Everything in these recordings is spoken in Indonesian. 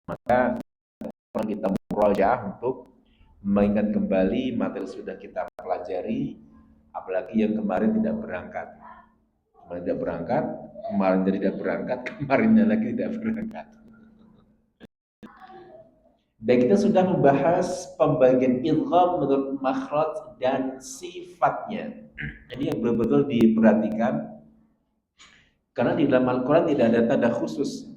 Maka kita murojaah untuk mengingat kembali materi sudah kita pelajari, apalagi yang kemarin tidak berangkat. Kemarin tidak berangkat, kemarin tidak berangkat, kemarinnya lagi tidak berangkat. Dan kita sudah membahas pembagian idgham menurut makhraj dan sifatnya. Ini yang betul-betul diperhatikan karena di dalam Al-Quran tidak ada tanda khusus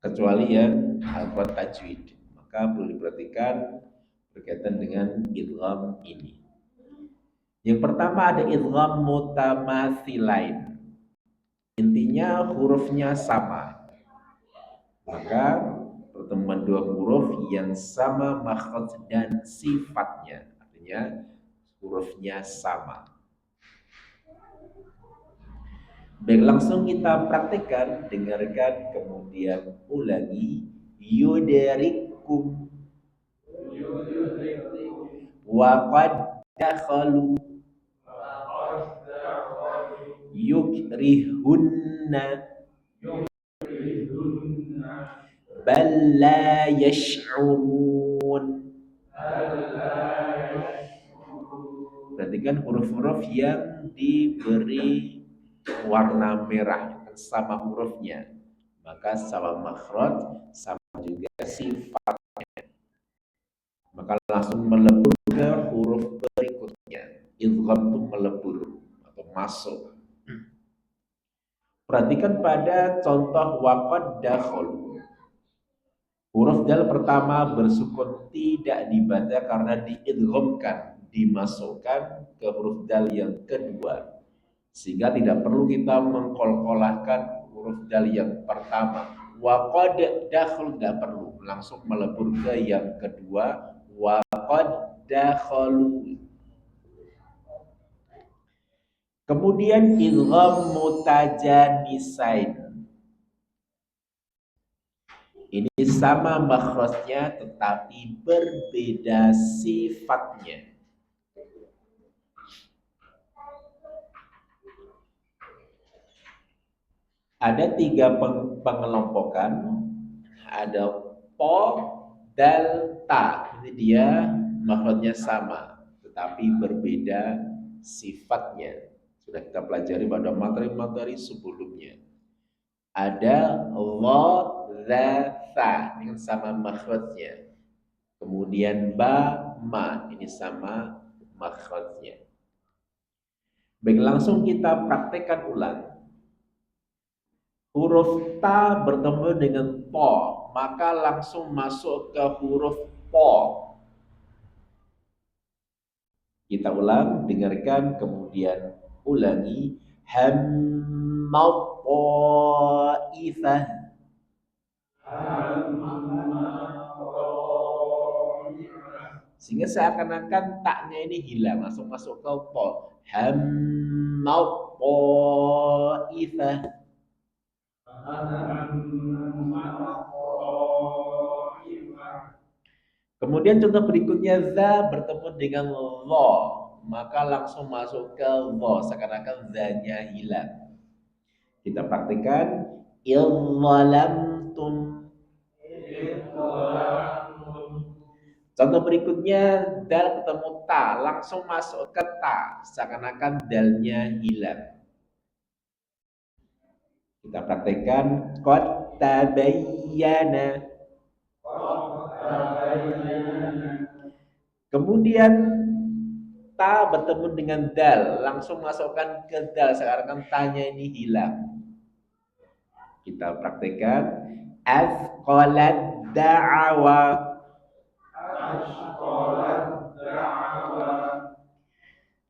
kecuali yang Al-Quran tajwid. Maka perlu diperhatikan berkaitan dengan idgham ini. Yang pertama ada idgham mutamatsilain. Intinya hurufnya sama. Maka pertemuan dua huruf yang sama makhraj dan sifatnya. Artinya hurufnya sama. Baik, langsung kita praktekkan, dengarkan, kemudian ulangi. Yudarikum wa qad dakhalu yukrihunna bal la yash'urun. Perhatikan huruf-huruf yang diberi warna merah sama hurufnya, maka sama makhraj, sama juga sifat. Maka langsung melebur ke huruf berikutnya. Idgham itu melebur atau masuk. Perhatikan pada contoh waqad dakhalu. Huruf dal pertama bersukun tidak dibaca karena diidghamkan, dimasukkan ke huruf dal yang kedua. Sehingga tidak perlu kita mengkolkolahkan huruf dal yang pertama. Waqad dakhul tidak perlu, langsung melebur ke yang kedua. Waqad dakhalu. Kemudian idgham mutajanisain. Ini sama makhrajnya tetapi berbeda sifatnya. Ada tiga pengelompokan. Ada po, dal, ta. Ini dia makhrajnya sama tetapi berbeda sifatnya. Sudah kita pelajari pada materi-materi sebelumnya. Ada la, za, tha. Ini kan sama makhrajnya. Kemudian ba, ma. Ini sama makhrajnya. Baik, langsung kita praktekkan ulang. Huruf ta bertemu dengan po, maka langsung masuk ke huruf po. Kita ulang, dengarkan, kemudian ulangi. Hammat ta'ifah. Sehingga seakan-akan taknya ini hilang, langsung masuk ke po. Hammat ta'ifah. Kemudian contoh berikutnya, za bertemu dengan lo, maka langsung masuk ke lo, seakan-akan za-nya hilang. Kita praktikkan. Idzalamtum. Contoh berikutnya, dal ketemu ta, langsung masuk ke ta, seakan-akan dalnya hilang. Kita praktekkan. Qad tabayyana. Kemudian ta bertemu dengan dal, langsung masukkan ke dal, sekarang tanya ini hilang. Kita praktekkan. Azqalat da'awa.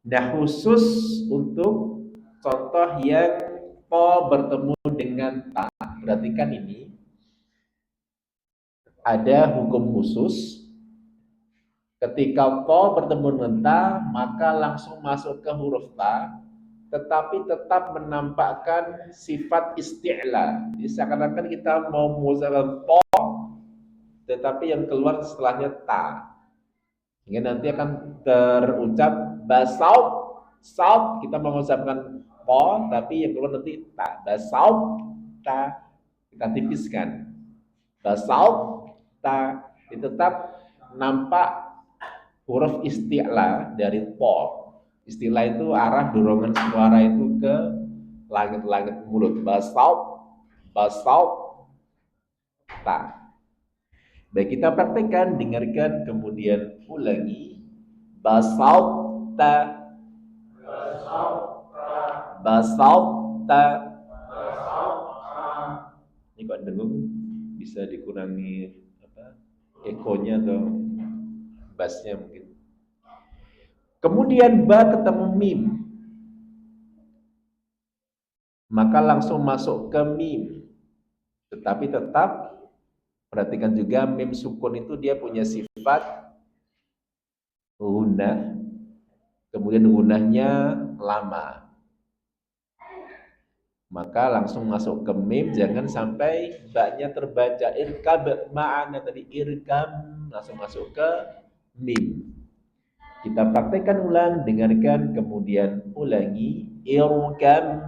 Nah, khusus untuk contoh yang po bertemu dengan ta, perhatikan ini ada hukum khusus. Ketika po bertemu dengan ta, maka langsung masuk ke huruf ta, tetapi tetap menampakkan sifat isti'la. Jadi seakan-akan kita mau mengucapkan po, tetapi yang keluar setelahnya ta. Hingga nanti akan terucap basau, saut, kita mengucapkan po, tapi yang keluar nanti ta. Basau, ta, kita tipiskan. Basau, ta, tetap nampak huruf isti'la dari po. Istilah itu arah dorongan suara itu ke langit-langit mulut. Basau, basau, ta. Baik, kita praktekkan, dengarkan, kemudian ulangi. Basau, ta, basau, ta. Ini kok dengung, bisa dikurangi apa? Ekonya atau bassnya mungkin. Kemudian ba ketemu mim, maka langsung masuk ke mim. Tetapi tetap perhatikan juga mim sukun itu dia punya sifat gunnah, kemudian gunnahnya lama. Maka langsung masuk ke mim, jangan sampai baknya terbaca irkab ma'ana tadi irkam, langsung masuk ke mim. Kita praktekkan ulang, dengarkan, kemudian ulangi. Irkam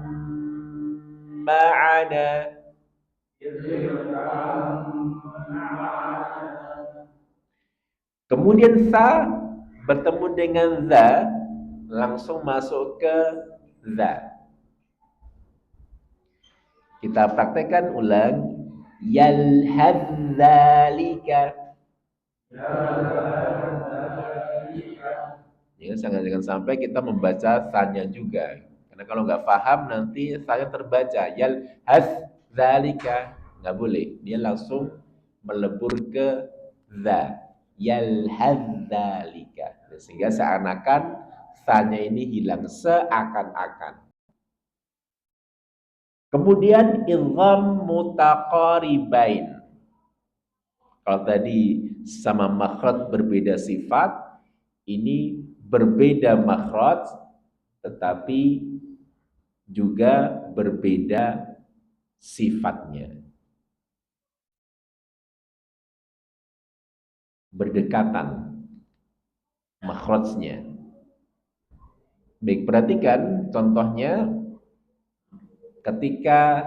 ma'ana. Kemudian sa bertemu dengan za, langsung masuk ke za. Kita praktekkan ulang. Yalhadzalika. Ya, jangan sampai kita membaca sanya juga. Karena kalau nggak paham nanti saya terbaca yalhadzalika, nggak boleh. Dia langsung melebur ke za. Yalhadzalika. Sehingga seakan-akan sanya ini hilang, seakan-akan. Kemudian idgham mutaqaribain. Kalau tadi sama makhraj berbeda sifat, ini berbeda makhraj tetapi juga berbeda sifatnya. Berdekatan makhrajnya. Baik, perhatikan contohnya ketika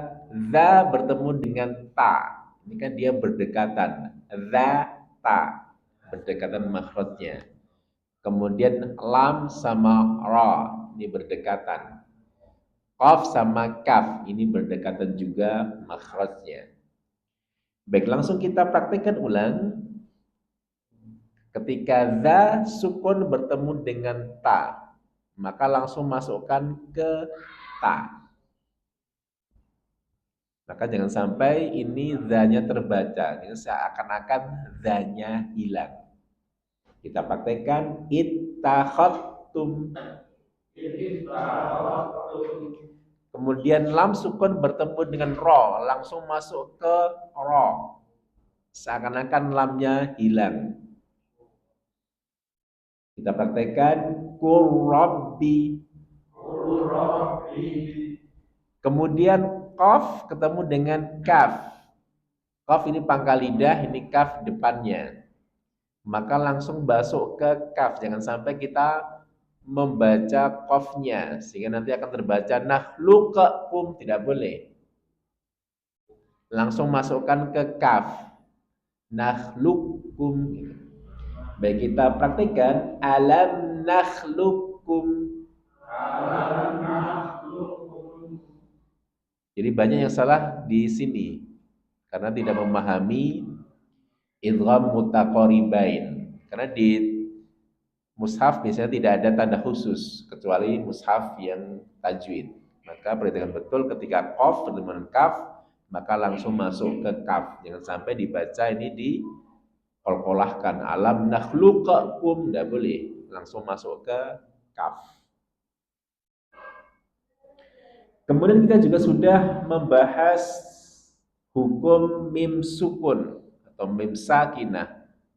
za bertemu dengan ta. Ini kan dia berdekatan. Za, ta. Berdekatan makhrajnya. Kemudian lam sama ra. Ini berdekatan. Qaf sama kaf. Ini berdekatan juga makhrajnya. Baik, langsung kita praktekkan ulang. Ketika za sukun bertemu dengan ta, maka langsung masukkan ke ta. Maka jangan sampai ini za-nya terbaca, ini seakan-akan za-nya hilang. Kita praktekkan ittakhadtum. Kemudian lam sukun bertemu dengan ro, langsung masuk ke ro. Seakan-akan lamnya hilang. Kita praktekkan qurrabbi. Kemudian qaf ketemu dengan kaf. Qaf ini pangkal lidah, ini kaf depannya. Maka langsung masuk ke kaf. Jangan sampai kita membaca qafnya sehingga nanti akan terbaca nakhluqakum, tidak boleh. Langsung masukkan ke kaf. Nakhluqkum. Baik, kita praktikkan alam nakhluqkum. Jadi banyak yang salah di sini karena tidak memahami idgham mutaqaribain. Karena di mushaf biasanya tidak ada tanda khusus kecuali mushaf yang tajwid. Maka perhatikan betul ketika qaf bertemu dengan kaf, maka langsung masuk ke kaf. Jangan sampai dibaca ini di kolkolahkan alam nakhluqakum, tidak boleh. Langsung masuk ke kaf. Kemudian kita juga sudah membahas hukum mim sukun atau mim sakinah,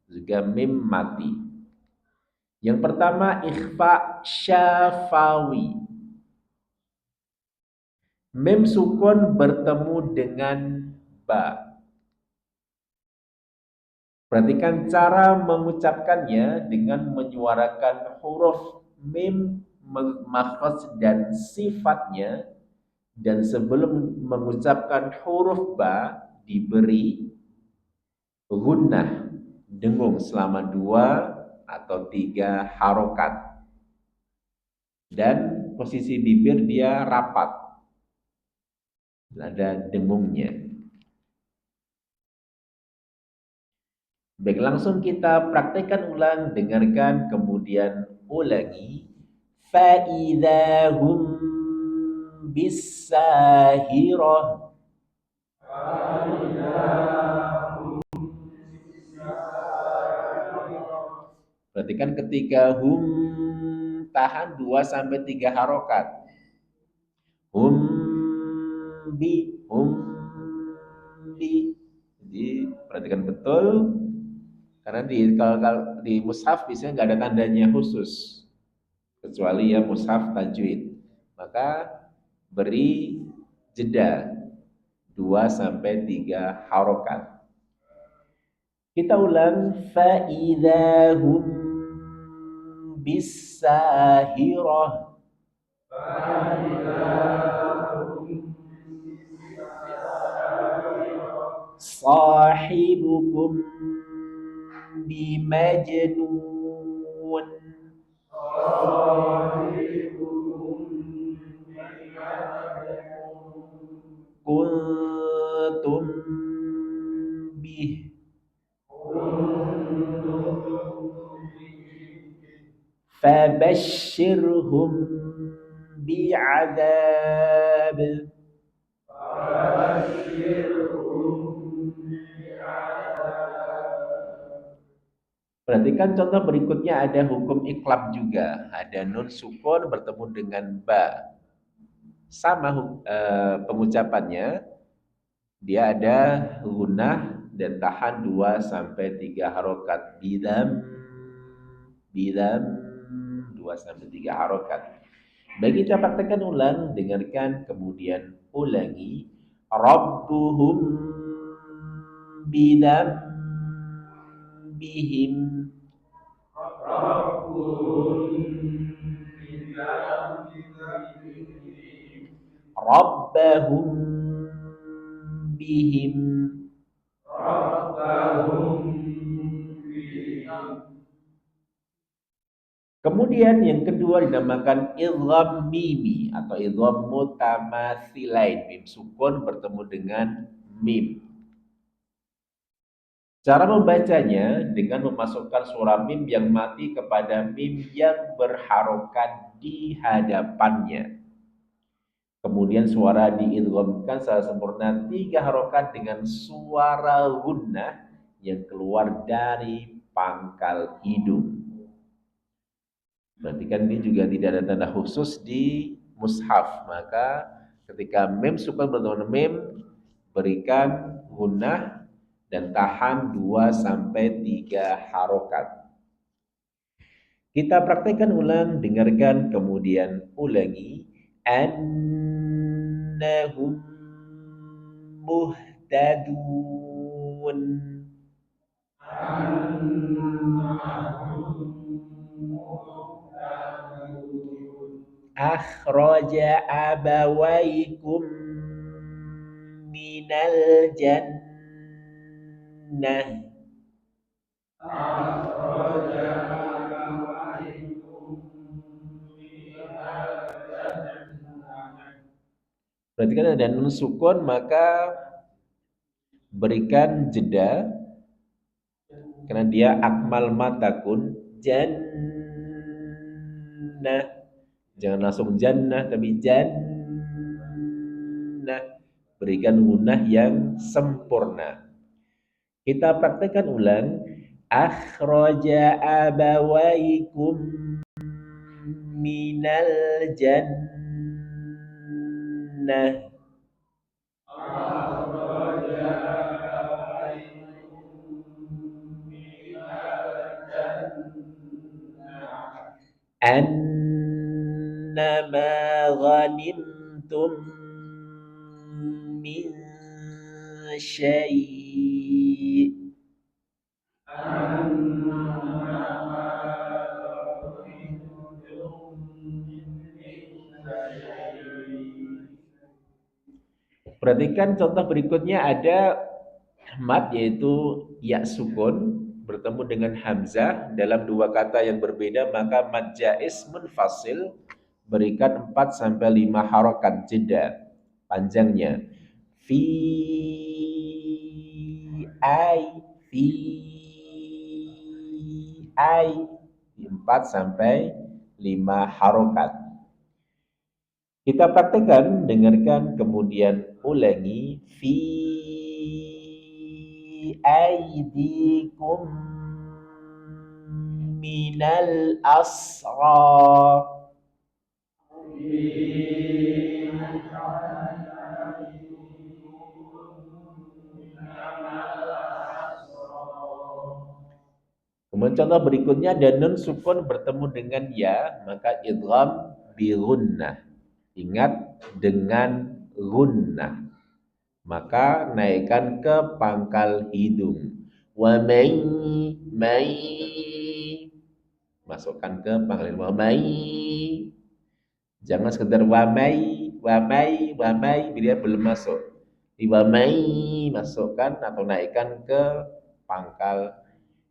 juga mim mati. Yang pertama ikhfa syafawi. Mim sukun bertemu dengan ba. Perhatikan cara mengucapkannya dengan menyuarakan huruf mim, makhraj dan sifatnya. Dan sebelum mengucapkan huruf ba diberi gunnah, dengung selama 2 atau 3 harokat. Dan posisi bibir dia rapat, ada dengungnya. Baik, langsung kita praktekkan ulang, dengarkan, kemudian ulangi. Fa'idahum bisahirah. Perhatikan ketika tahan 2 sampai 3 harokat. Hum bi. Jadi perhatikan betul, karena kalau di mushaf biasanya nggak ada tandanya khusus, kecuali ya mushaf tajwid. Maka beri jeda 2 sampai 3 harokat. Kita ulang, faidahum bisahirah. Sahibukum bimajnun. Kuntum bih. Fabashshirhum bi'adzab. Perhatikan contoh berikutnya, ada hukum iklab juga. Ada nun sukun bertemu dengan ba. Sama pengucapannya, dia ada gunnah dan tahan 2 sampai 3 harokat. Bidam 2 sampai 3 harokat. Baik, kita praktekkan ulang, dengarkan, kemudian ulangi. Rabbuhum bidam bihim. Rabbahum bihim. Kemudian yang kedua dinamakan idgham mimi atau idgham mutamatsilain, mim sukun bertemu dengan mim. Cara membacanya dengan memasukkan suara mim yang mati kepada mim yang berharokat di hadapannya. Kemudian suara diidghamkan secara sempurna 3 harokat dengan suara gunnah yang keluar dari pangkal hidung. Perhatikan, ini juga tidak ada tanda khusus di mushaf. Maka ketika mim sukun bertemu mim, berikan gunnah dan tahan 2 sampai 3 harokat. Kita praktekkan ulang, dengarkan, kemudian ulangi. Annahum muhtadun. Akhraja abawaikum minal jannah. Perhatikan ada nun sukun, maka berikan jeda karena dia akmal matakun jannah. Jangan langsung jannah, tapi jannah. Berikan gunnah yang sempurna. Kita praktekkan ulang. Akhraja abawaikum minal jannah. Annama ghanimtum min syai'. Perhatikan contoh berikutnya, ada Mat yaitu ya sukun bertemu dengan hamzah dalam dua kata yang berbeda, maka mad jaiz munfasil berikan 4 sampai 5 harokat jeda panjangnya. Fi ai fi ai 4 sampai 5 harokat. Kita praktekkan, dengarkan kemudian ulangi. Fi aidikum minal asra. Kemudian contoh berikutnya ada nun sukun bertemu dengan ya, maka idgham bi gunnah. Ingat dengan gunnah. Maka naikkan ke pangkal hidung. Wa mai masukkan ke pangkal hidung. Wa mai. Jangan sekedar wa mai bila belum masuk. Di wa mai masukkan atau naikkan ke pangkal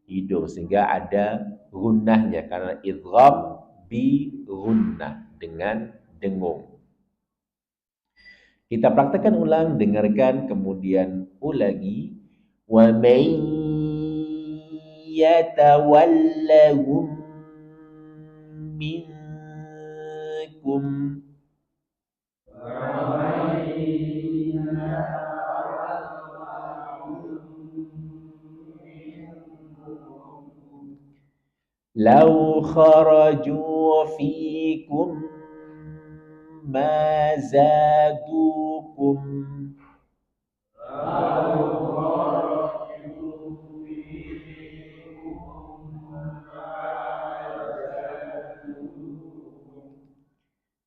hidung sehingga ada gunnahnya karena idgham bi gunnah dengan dengung. Kita praktekkan ulang, dengarkan kemudian ulangi. Wa may yatawallahum minkum. Lau kharaju fikum ma zadukum.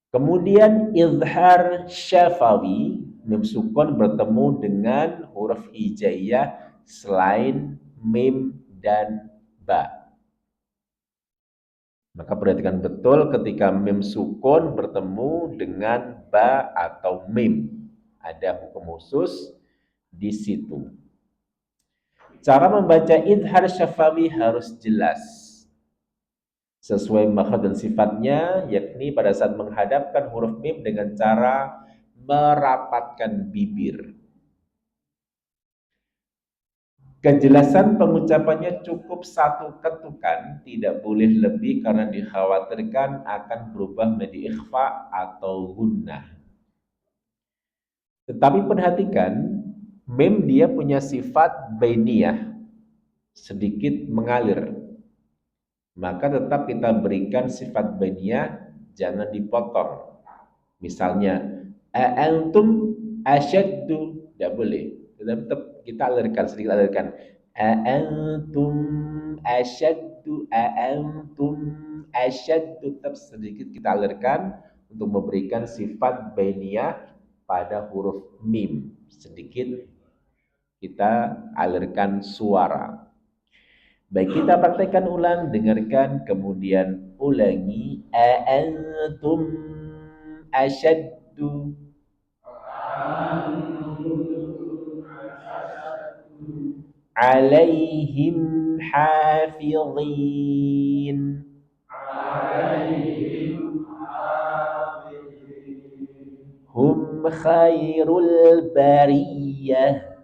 Kemudian izhar syafawi, mim sukun bertemu dengan huruf hijaiyah selain mim dan ba. Maka perhatikan betul ketika mim sukun bertemu dengan ba atau mim. Ada hukum khusus di situ. Cara membaca izhar syafawi harus jelas. Sesuai makhraj dan sifatnya, yakni pada saat menghadapkan huruf mim dengan cara merapatkan bibir. Kejelasan pengucapannya cukup satu ketukan, tidak boleh lebih karena dikhawatirkan akan berubah menjadi ikhfa atau gunnah. Tetapi perhatikan, mim dia punya sifat bainiyah, sedikit mengalir. Maka tetap kita berikan sifat bainiyah, jangan dipotong. Misalnya, a'antum asyaddu, tidak boleh. Tetap kita alirkan, sedikit alirkan. A'antum asyaddu, tetap sedikit kita alirkan untuk memberikan sifat bainiyah pada huruf mim. Sedikit kita alirkan suara. Baik, kita praktekkan ulang, dengarkan, kemudian ulangi. A'antum asyaddu alaihim hafizin. Hum khairul bariyah.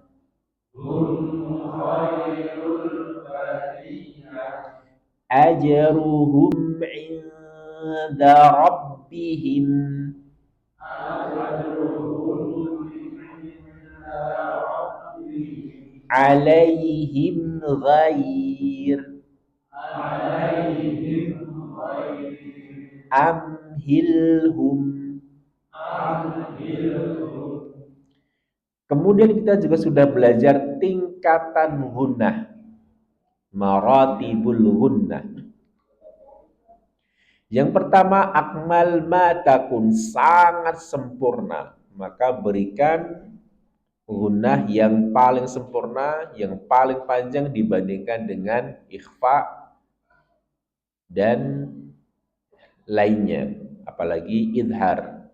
Ajruhum inda rabbihim. Alaihim ghair. Amhilhum. Kemudian kita juga sudah belajar tingkatan gunnah, maratibul gunnah. Yang pertama, akmal ma takun, sangat sempurna. Maka berikan gunnah yang paling sempurna, yang paling panjang dibandingkan dengan ikhfa dan lainnya, apalagi idhar.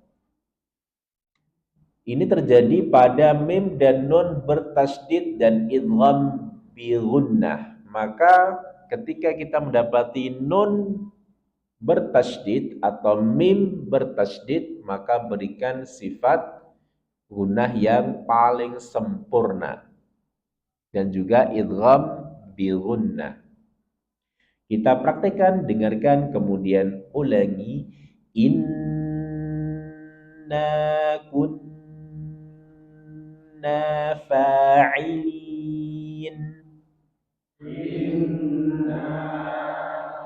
Ini terjadi pada mim dan nun bertasydid dan idgham bi gunnah. Maka ketika kita mendapati nun bertasydid atau mim bertasydid, maka berikan sifat gunnah yang paling sempurna dan juga idgham bi gunnah. Kita praktekkan, dengarkan, kemudian ulangi. Inna kunna fa'ilin. Inna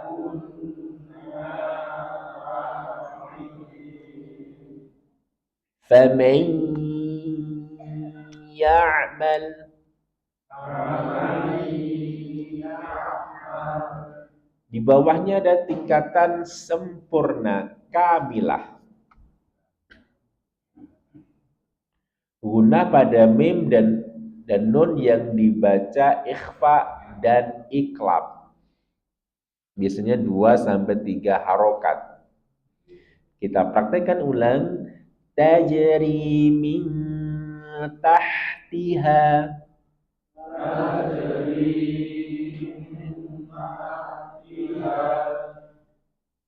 kunna fa'ilin. Faman ya'mal. Di bawahnya ada tingkatan sempurna, kamilah. Guna pada mim dan nun yang dibaca ikhfa dan iklab. Biasanya 2 sampai 3 harokat. Kita praktekkan ulang. Tajri min tahtiha.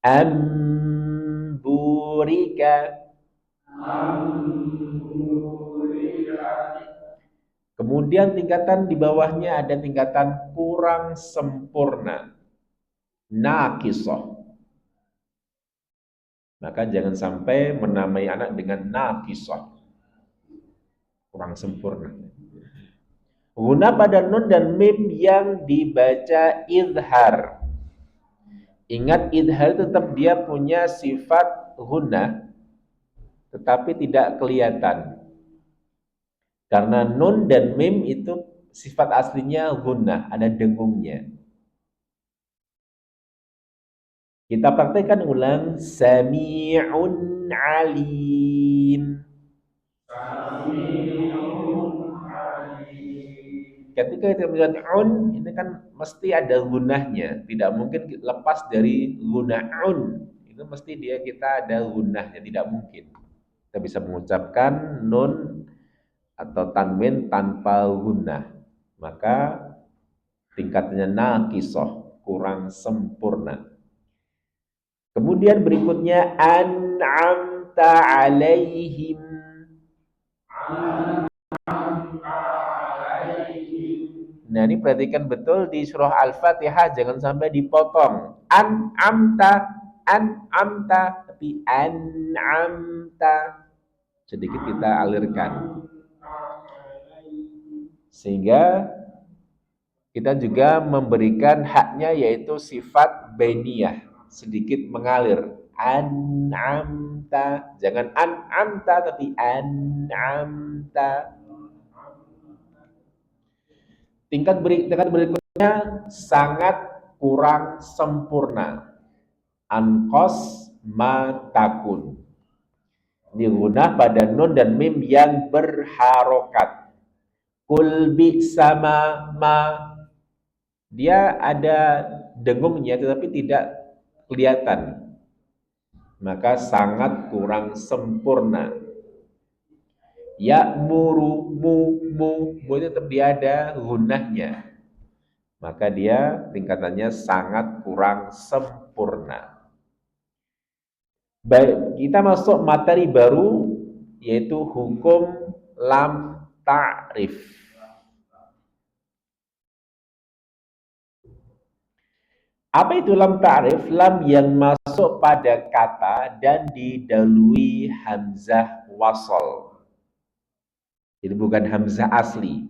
Amburika. Kemudian tingkatan di bawahnya ada tingkatan kurang sempurna, naqisoh. Maka jangan sampai menamai anak dengan naqisoh, kurang sempurna. Guna pada nun dan mim yang dibaca idhar. Ingat, idhar tetap dia punya sifat guna, tetapi tidak kelihatan. Karena nun dan mim itu sifat aslinya guna, ada dengungnya. Kita praktekkan ulang. Sami'un alim. Ketika kita melihat un, ini kan mesti ada gunahnya. Tidak mungkin lepas dari guna'un. Itu mesti kita ada gunahnya, tidak mungkin. Kita bisa mengucapkan nun atau tanwin tanpa gunah. Maka tingkatnya naqisoh, kurang sempurna. Kemudian berikutnya an'amta alaihim. Nah, ini perhatikan betul di surah Al-Fatihah, jangan sampai dipotong. An'amta, tapi an'amta. Sedikit kita alirkan. Sehingga kita juga memberikan haknya, yaitu sifat bainiyah, sedikit mengalir. An'amta, jangan an'amta tapi an'amta. Tingkat berikutnya sangat kurang sempurna. Anqos matakun. Diguna pada nun dan mim yang berharokat. Kul bi sama ma. Dia ada dengungnya tetapi tidak kelihatan. Maka sangat kurang sempurna. Ya muru mu itu tetap dia ada gunahnya. Maka dia tingkatannya sangat kurang sempurna. Baik, kita masuk materi baru, yaitu hukum lam ta'rif. Apa itu lam ta'rif? Lam yang masuk pada kata dan didahului hamzah wasol. Jadi bukan hamzah asli.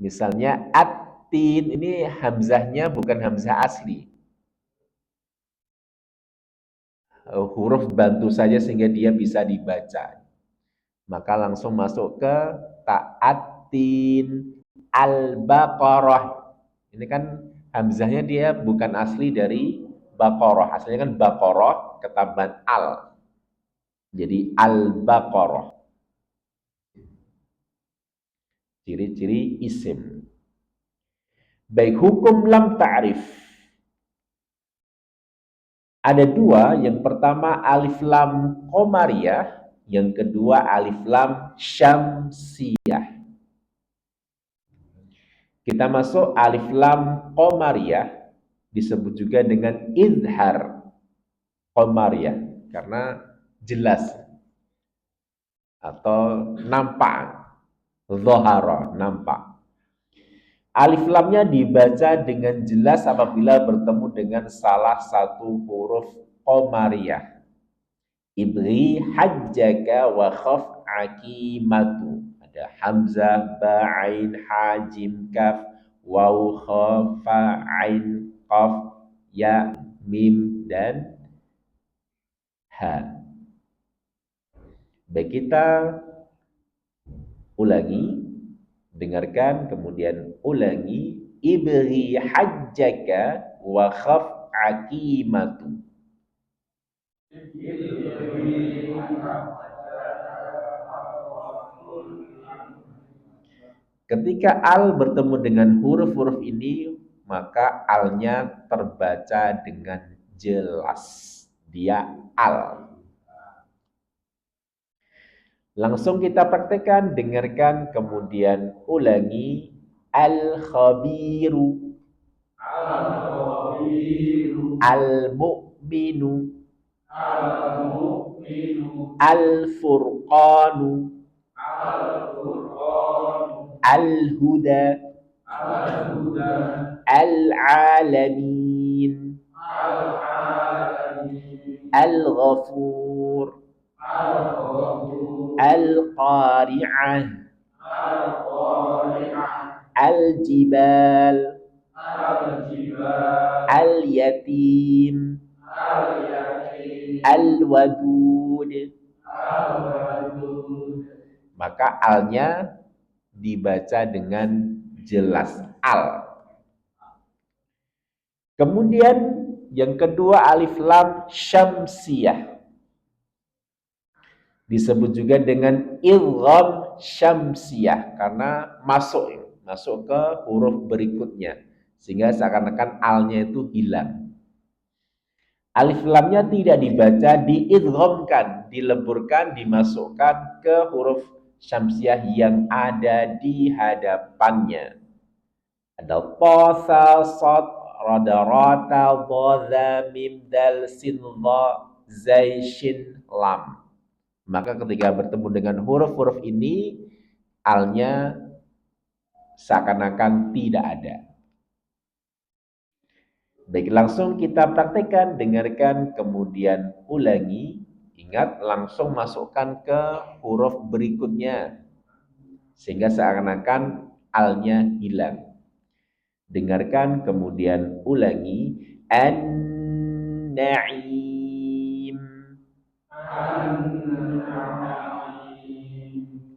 Misalnya at-tin, ini hamzahnya bukan hamzah asli. Huruf bantu saja sehingga dia bisa dibaca. Maka langsung masuk ke ta'atin al-baqarah. Ini kan hamzahnya dia bukan asli dari baqarah. Aslinya kan baqarah ketambahan al. Jadi al-baqarah. Ciri-ciri isim. Baik, hukum lam ta'rif. Ada dua, yang pertama alif lam qamariyah, yang kedua alif lam syamsiyah. Kita masuk alif lam qamariyah, disebut juga dengan izhar qamariyah karena jelas atau nampak, zahara, nampak. Alif lamnya dibaca dengan jelas apabila bertemu dengan salah satu huruf qamariyah. Ibri hajjaka wa khaf akimatu. Ada hamzah, ba, ain, ha, jim, kaf, waw, kha, fa, ain, qaf, ya, mim, dan ha. Baik, kita ulangi, dengarkan, kemudian ulangi. Ibri hajjaka wa khaf akimatu. Ketika al bertemu dengan huruf-huruf ini, maka alnya terbaca dengan jelas. Dia al. Langsung kita praktekkan, dengarkan, kemudian ulangi. Al-khabiru, al-mu'minu, al-furqanu, al-huda, al-alamin, al-ghafur, al-qari'ah, al-jibal, al-yatim, al-wadud. Maka alnya dibaca dengan jelas, al. Kemudian yang kedua alif lam syamsiyah, disebut juga dengan idgham syamsiyah karena masuk ke huruf berikutnya sehingga seakan-akan alnya itu hilang. Alif lamnya tidak dibaca, diidghamkan, dileburkan, dimasukkan ke huruf syamsiyah yang ada di hadapannya. Ada ta, sa, sad, rada, rata, dha, mim, dal, sin, dha, zai, shin, lam. Maka ketika bertemu dengan huruf-huruf ini, alnya seakan-akan tidak ada. Baik, langsung kita praktekkan, dengarkan, kemudian ulangi. Ingat, langsung masukkan ke huruf berikutnya, sehingga seakan-akan alnya hilang. Dengarkan, kemudian ulangi. An-na'im,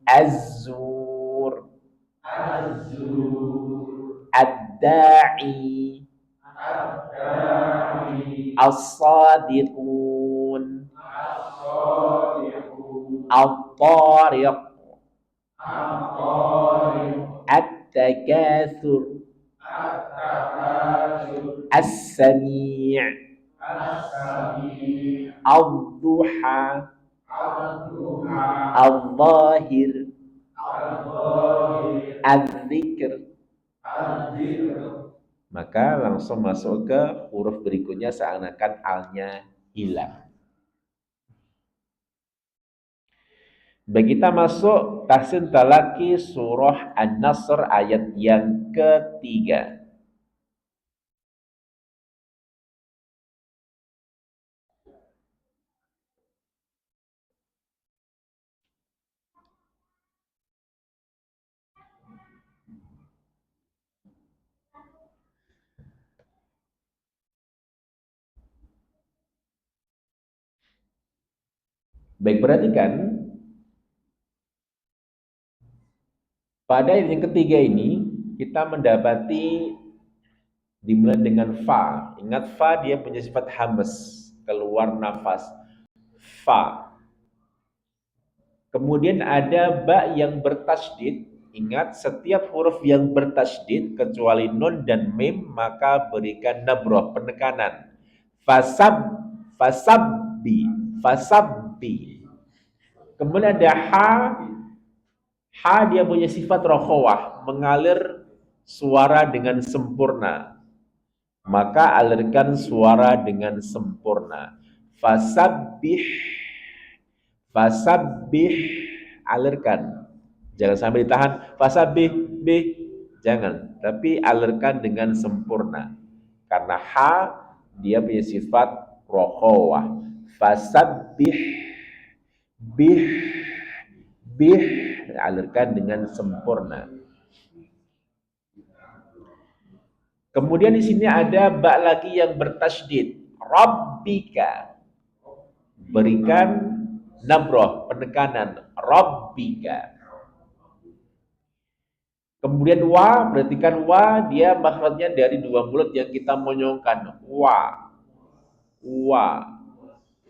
az-zur, ad-da'i, as-sadiqun, at-tariq, at-takathur, as-sami', ad-duha, al-zahir, al-zikr. Maka langsung masuk ke huruf berikutnya seakan-akan alnya hilang. Baik, kita masuk tahsin talaki surah An-Nasr ayat yang ketiga. Baik, perhatikan pada ayat yang ketiga ini kita mendapati dimulai dengan fa. Ingat, fa dia punya sifat hamas, keluar nafas. Fa. Kemudian ada ba yang bertasydid. Ingat, setiap huruf yang bertasydid kecuali nun dan mim maka berikan nabrah, penekanan. Fasab Fasabbi, fasabbi. Kemudian ada ha, ha dia punya sifat rokhawah, mengalir suara dengan sempurna. Maka alirkan suara dengan sempurna. Fasabbih, fasabbih, alirkan. Jangan sampai ditahan. Fasabbih, bih, jangan. Tapi alirkan dengan sempurna. Karena ha dia punya sifat rokhawah. Fasabbih, bih, bih, alirkan dengan sempurna. Kemudian di sini ada ba lagi yang bertasydid. Rabbika. Berikan nabroh, penekanan. Rabbika. Kemudian wa, perhatikan wa, dia makhrajnya dari dua mulut yang kita monyongkan. Wa. Wa.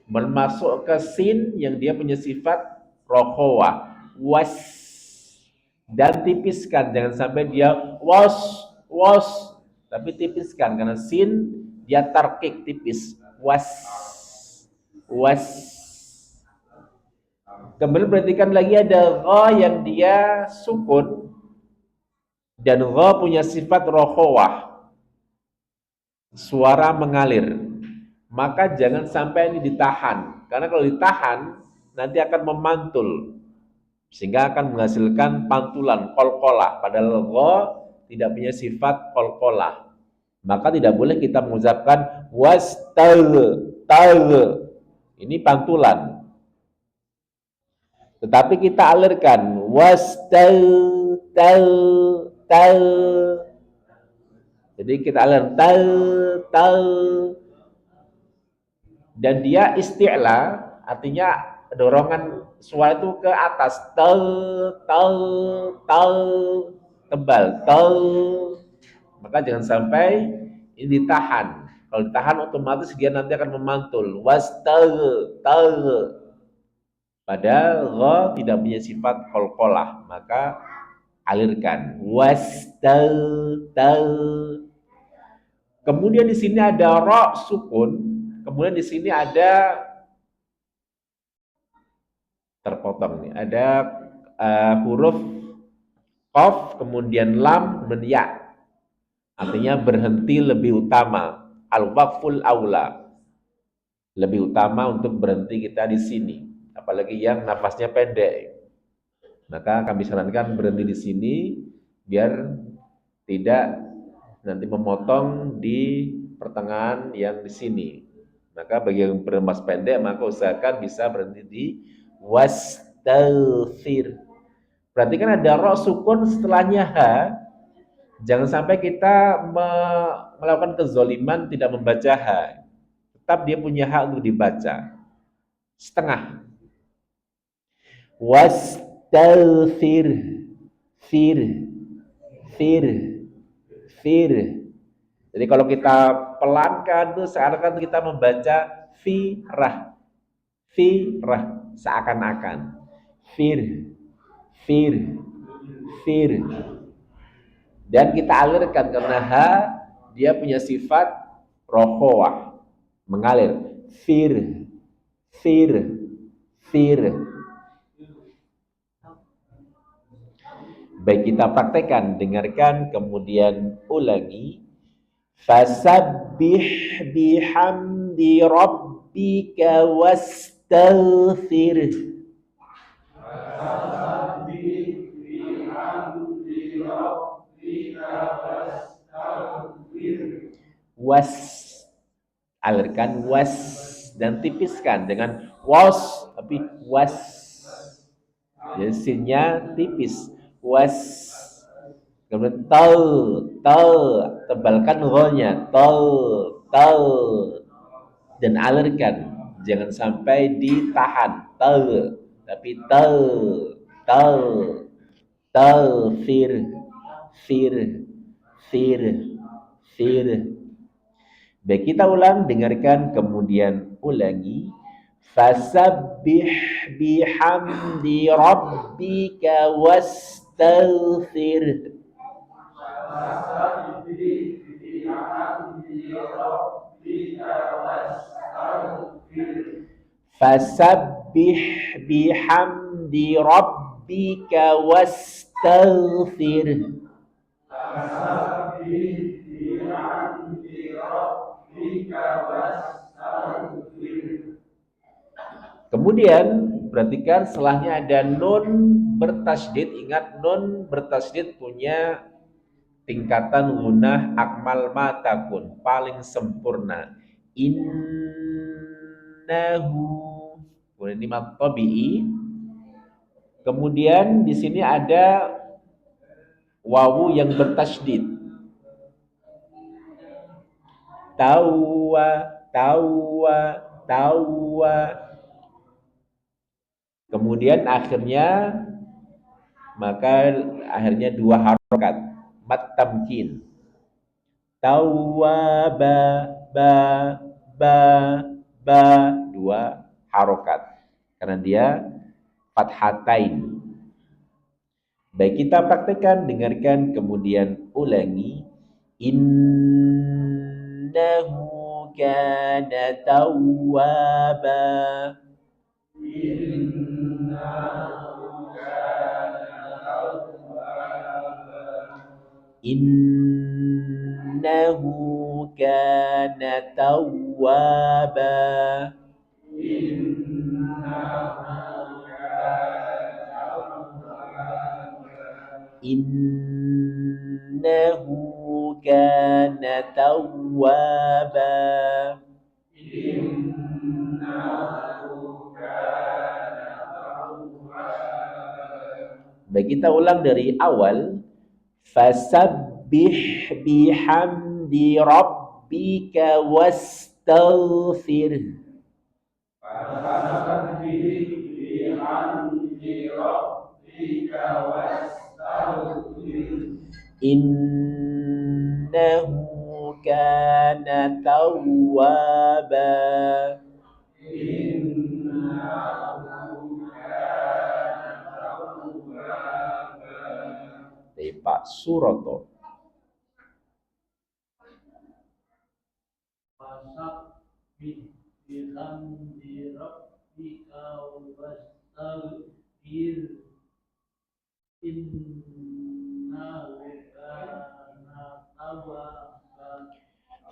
Masuk ke sin yang dia punya sifat rokhawah. Was. Dan tipiskan, jangan sampai dia was, tapi tipiskan karena sin dia tarkik tipis. Was. Kemudian perhatikan lagi ada gha yang dia sukun dan gha punya sifat rokhawah, suara mengalir. Maka jangan sampai ini ditahan, karena kalau ditahan nanti akan memantul sehingga akan menghasilkan pantulan qalqalah, padahal gha tidak punya sifat qalqalah. Maka tidak boleh kita mengucapkan ini pantulan. Tetapi kita alirkan jadi kita alirkan dan dia isti'la, artinya dorongan suara itu ke atas, tebal, maka jangan sampai ini ditahan. Kalau ditahan otomatis dia nanti akan memantul. Padahal gha tidak punya sifat qalqalah, maka alirkan. Kemudian di sini ada ra sukun, kemudian di sini ada terpotong nih, ada huruf qaf, kemudian lam, kemudian ya. Artinya berhenti lebih utama. Al-waqful aula. Lebih utama untuk berhenti kita di sini. Apalagi yang nafasnya pendek. Maka kami sarankan berhenti di sini biar tidak nanti memotong di pertengahan yang di sini. Maka bagi yang bernapas pendek maka usahakan bisa berhenti di wastaghfir. Berarti kan ada ro sukun setelahnya ha. Jangan sampai kita melakukan kezoliman tidak membaca ha. Tetap dia punya hak untuk dibaca. Setengah. Wastaghfir. Fir. Jadi kalau kita pelankan tuh seakan-akan kita membaca firah. Seakan-akan. Fir. Dan kita alirkan karena ha dia punya sifat rokhawah, mengalir. Fir. Baik, kita praktekkan, dengarkan kemudian ulangi. Fasabbih bihamdi rabbika wastaghfir. Was, alirkan was dan tipiskan dengan was, tapi was. Jadi sinnya tipis. Was. Kemudian tebalkan gholnya, tal, dan alirkan. Jangan sampai ditahan, tapi fir. Baik, kita ulang, dengarkan kemudian ulangi. Fasabbih bihamdi rabbika wastaghfir. Fasabbih bihamdi rabbika wastaghfir. Kemudian perhatikan setelahnya ada nun bertasydid. Ingat nun bertasydid punya tingkatan gunah akmal matakun paling sempurna. Innahu. Kemudian ini mat tabi'i. Kemudian di sini ada wawu yang bertasydid. Tawwa, tawwa, tawwa. Kemudian akhirnya dua harokat mat tamkin. Tawwaba, ba, ba, ba, dua harokat karena dia fathatain. Baik, kita praktekkan, dengarkan, kemudian ulangi. Innahu kana tawwaba. Innahu kana tawwaba. Innahu kana tawwaba. Baik, kita ulang dari awal. Fasabbih bihamdi rabbika wastaghfir. Innahu kana tawwaba. Pak Suroto. Fasabbih bihamdi rabbika wastaghfir. Innahu kana tawwaba.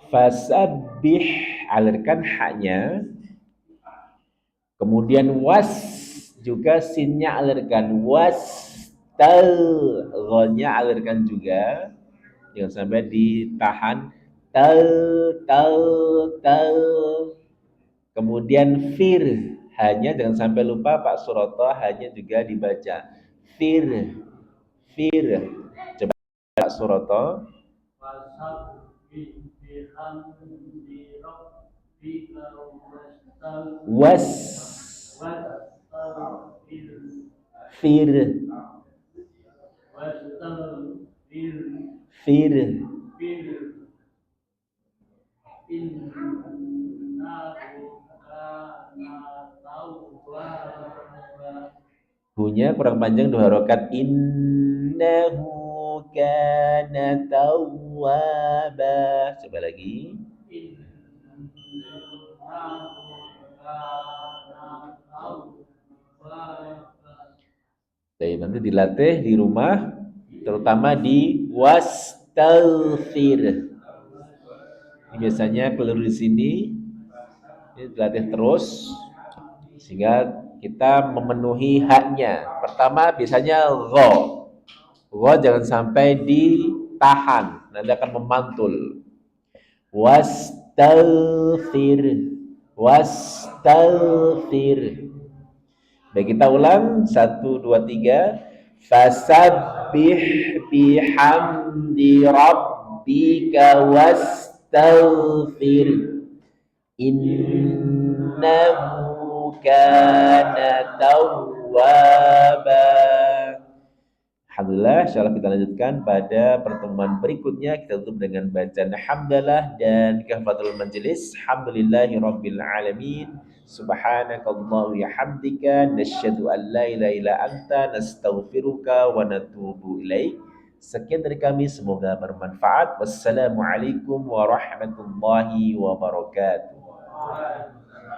Fasabbih, alirkan haknya. Kemudian was juga sinnya alirkan. Was ghalnya alirkan juga. Jangan sampai ditahan. Tal. Kemudian fir, hanya jangan sampai lupa Pak Suroto, hanya juga dibaca fir. Coba Pak Suroto. Was fir. Hunya kurang panjang, dua harokat. Innahu kana tawwaba. Coba lagi. Jadi nanti dilatih di rumah, terutama di wastaghfir. Ini biasanya keliru di sini. Ini dilatih terus sehingga kita memenuhi haknya. Pertama biasanya gha. Gha jangan sampai ditahan, nanti akan memantul. Wastaghfir. Baik, kita ulang 1 2 3. Fasabbih bihamdi rabbika wastaghfir. Innahu kana tawwaba. Alhamdulillah, insyaallah kita lanjutkan pada pertemuan berikutnya. Kita tutup dengan bacaan hamdalah dan kafatul majelis. Alhamdulillahirabbil alamin. Subhanakallah wa hamdika nasyhadu an la ilaha illa anta nastaghfiruka wa natubu ilaik. Sekian dari kami, semoga bermanfaat. Wassalamualaikum warahmatullahi wabarakatuh.